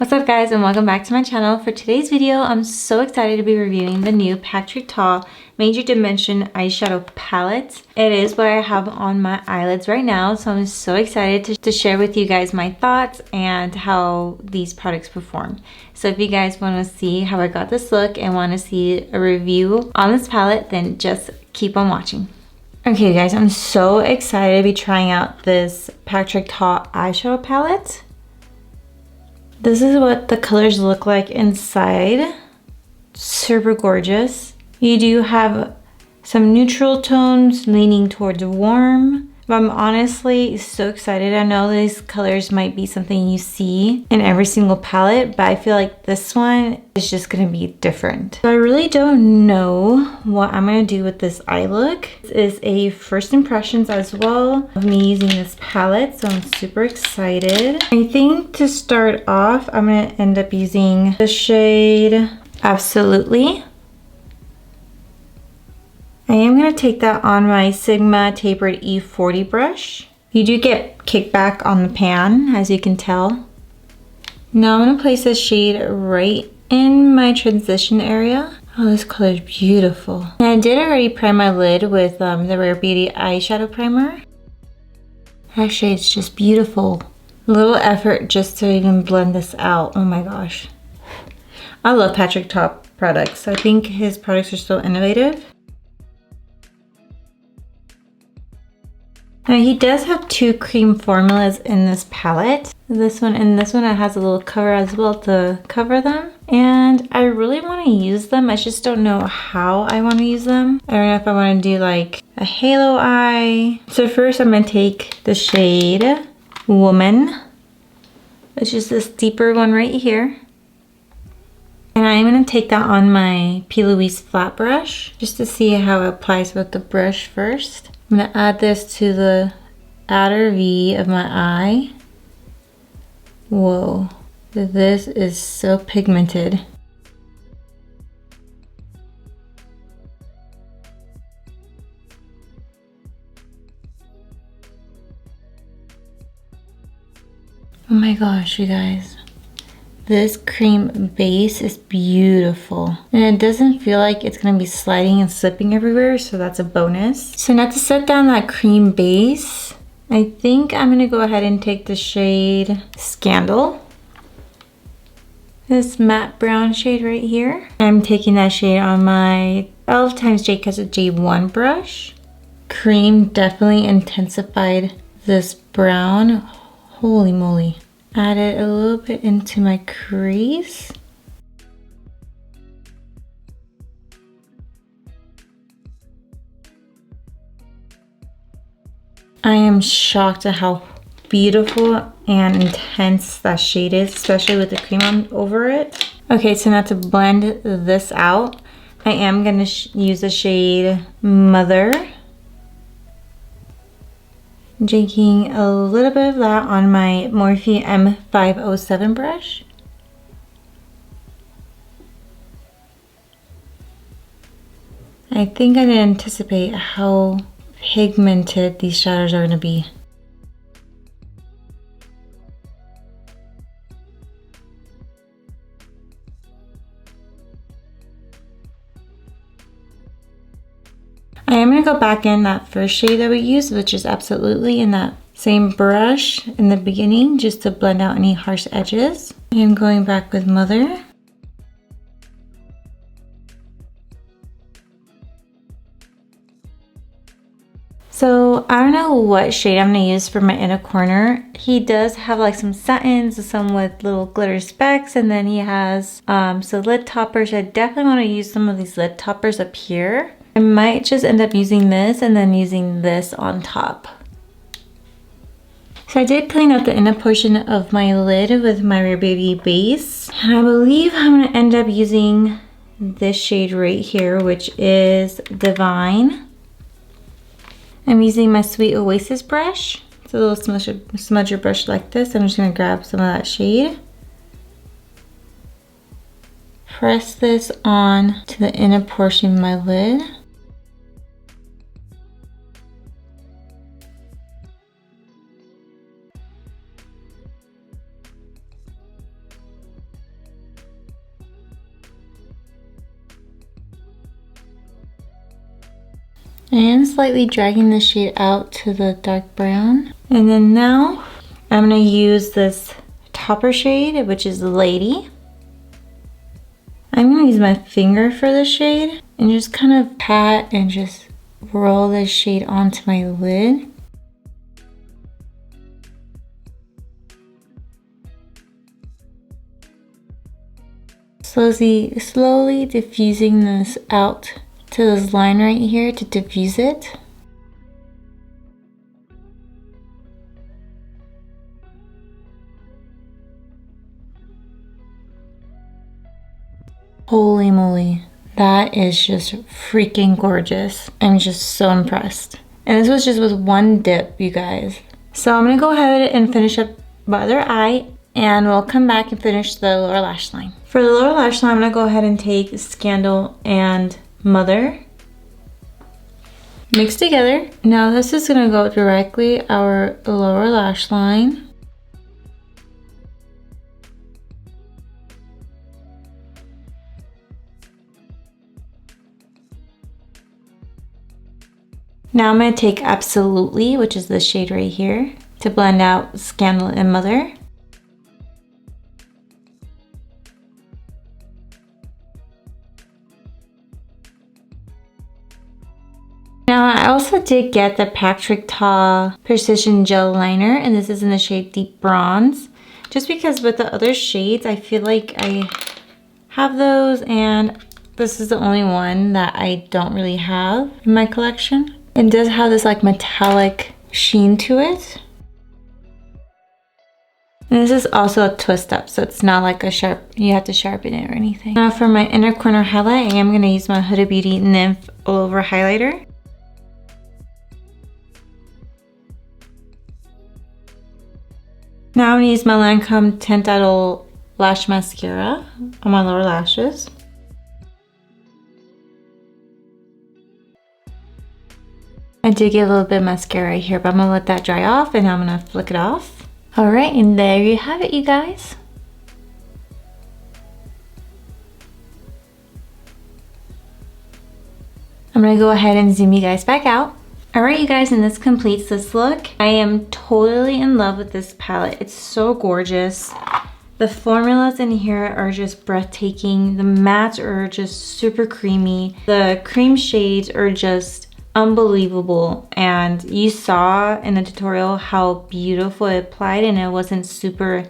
What's up guys, and welcome back to my channel. For today's video, I'm so excited to be reviewing the new Patrick Ta Major Dimension eyeshadow palette. It is what I have on my eyelids right now, so I'm so excited to share with you guys my thoughts and how these products perform. So if you guys want to see how I got this look and want to see a review on this palette, then just keep on watching. Okay guys, I'm so excited to be trying out this Patrick Ta eyeshadow palette. This is what the colors look like inside. Super gorgeous. You do have some neutral tones leaning towards warm. But I'm honestly so excited. I know these colors might be something you see in every single palette, but I feel like this one is just gonna be different. So I really don't know what I'm gonna do with this eye look. This is a first impressions as well of me using this palette, so I'm super excited. I think to start off, I'm gonna end up using the shade Absolutely. I am going to take that on my Sigma Tapered E40 brush. You do get kickback on the pan, as you can tell. Now I'm going to place this shade right in my transition area. Oh, this color is beautiful. And I did already prime my lid with the Rare Beauty eyeshadow primer. That shade's just beautiful. A little effort just to even blend this out. Oh my gosh. I love Patrick Ta products. I think his products are so innovative. Now he does have two cream formulas in this palette. This one and this one, it has a little cover as well to cover them. And I really want to use them. I just don't know how I want to use them. I don't know if I want to do like a halo eye. So first I'm going to take the shade Woman, which is this deeper one right here. And I'm going to take that on my P. Louise flat brush just to see how it applies with the brush first. I'm going to add this to the outer V of my eye. Whoa, this is so pigmented. Oh my gosh, you guys. This cream base is beautiful. And it doesn't feel like it's gonna be sliding and slipping everywhere, so that's a bonus. So now to set down that cream base, I think I'm gonna go ahead and take the shade Scandal. This matte brown shade right here. I'm taking that shade on my 12 times J J1 brush. Cream definitely intensified this brown. Holy moly. Add it a little bit into my crease. I am shocked at how beautiful and intense that shade is, especially with the cream on over it. Okay, so now to blend this out, I am gonna use the shade Mother. Taking a little bit of that on my Morphe M507 brush. I think I didn't anticipate how pigmented these shadows are going to be. I am going to go back in that first shade that we used, which is Absolutely, in that same brush in the beginning, just to blend out any harsh edges. And going back with Mother. So I don't know what shade I'm going to use for my inner corner. He does have like some satins, some with little glitter specks, and then he has some lid toppers. I definitely want to use some of these lid toppers up here. I might just end up using this and then using this on top. So I did clean up the inner portion of my lid with my Rare Beauty base. And I believe I'm going to end up using this shade right here, which is Divine. I'm using my Sweet Oasis brush. It's a little smudger brush like this. I'm just going to grab some of that shade. Press this on to the inner portion of my lid. And slightly dragging the shade out to the dark brown. And then now I'm gonna use this topper shade, which is Lady. I'm gonna use my finger for the shade and just kind of pat and just roll this shade onto my lid. Slowly diffusing this out to this line right here to diffuse it. Holy moly, that is just freaking gorgeous. I'm just so impressed. And this was just with one dip, you guys. So I'm gonna go ahead and finish up my other eye, and we'll come back and finish the lower lash line. For the lower lash line, I'm gonna go ahead and take Scandal and Mother. Mix together. Now this is gonna go directly our lower lash line. Now I'm gonna take Absolutely, which is the shade right here, to blend out Scandal and Mother. Now I also did get the Patrick Ta Precision Gel Liner, and this is in the shade Deep Bronze. Just because with the other shades, I feel like I have those, and this is the only one that I don't really have in my collection. It does have this like metallic sheen to it. And this is also a twist up, so it's not like a sharp, you have to sharpen it or anything. Now for my inner corner highlight, I am gonna use my Huda Beauty NYMPH All Over Highlighter. Now I'm gonna use my Lancome Tint Idole Lash Mascara on my lower lashes. I did get a little bit of mascara here, but I'm gonna let that dry off and I'm gonna flick it off. All right, and there you have it, you guys. I'm gonna go ahead and zoom you guys back out. All right, you guys, and this completes this look. I am totally in love with this palette. It's so gorgeous. The formulas in here are just breathtaking. The mattes are just super creamy. The cream shades are just unbelievable, and you saw in the tutorial how beautiful it applied, and it wasn't super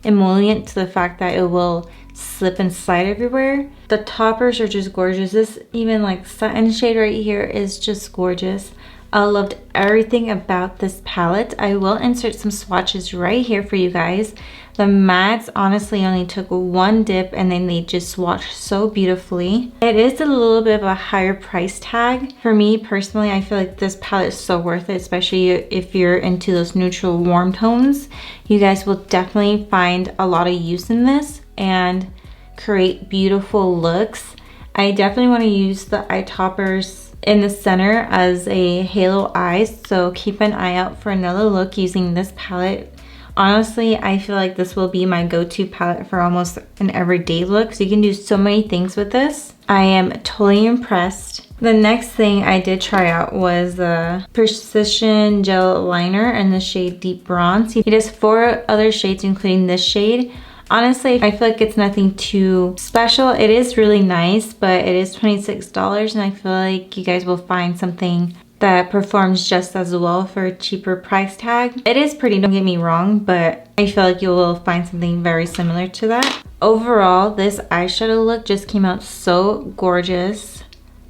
emollient to the fact that it will slip and slide everywhere. The toppers are just gorgeous. This even like satin shade right here is just gorgeous. I loved everything about this palette. I will insert some swatches right here for you guys. The mattes honestly only took one dip and then they just swatched so beautifully. It is a little bit of a higher price tag. For me personally, I feel like this palette is so worth it, especially if you're into those neutral warm tones. You guys will definitely find a lot of use in this and create beautiful looks. I definitely want to use the eye toppers in the center as a halo eyes, so keep an eye out for another look using this palette. Honestly, I feel like this will be my go-to palette for almost an everyday look, so you can do so many things with this. I am totally impressed. The next thing I did try out was the Precision Gel Liner in the shade Deep Bronze. It has 4 other shades including this shade. Honestly, I feel like it's nothing too special. It is really nice, but it is $26, and I feel like you guys will find something that performs just as well for a cheaper price tag. It is pretty, don't get me wrong, but I feel like you will find something very similar to that. Overall, this eyeshadow look just came out so gorgeous,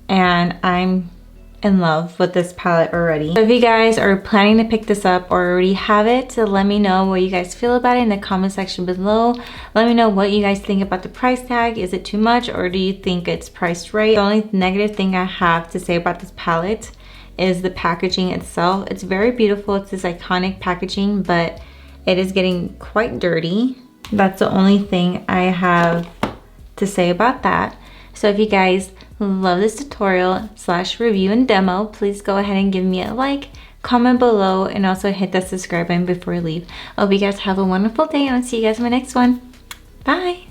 and I'm in love with this palette already. So if you guys are planning to pick this up or already have it, so let me know what you guys feel about it in the comment section below. Let me know what you guys think about the price tag. Is it too much, or do you think it's priced right? The only negative thing I have to say about this palette is the packaging itself. It's very beautiful. It's this iconic packaging, but it is getting quite dirty. That's the only thing I have to say about that. So if you guys love this tutorial / review and demo, please go ahead and give me a like, comment below, and also hit the subscribe button before you leave. I hope you guys have a wonderful day, and I'll see you guys in my next one. Bye!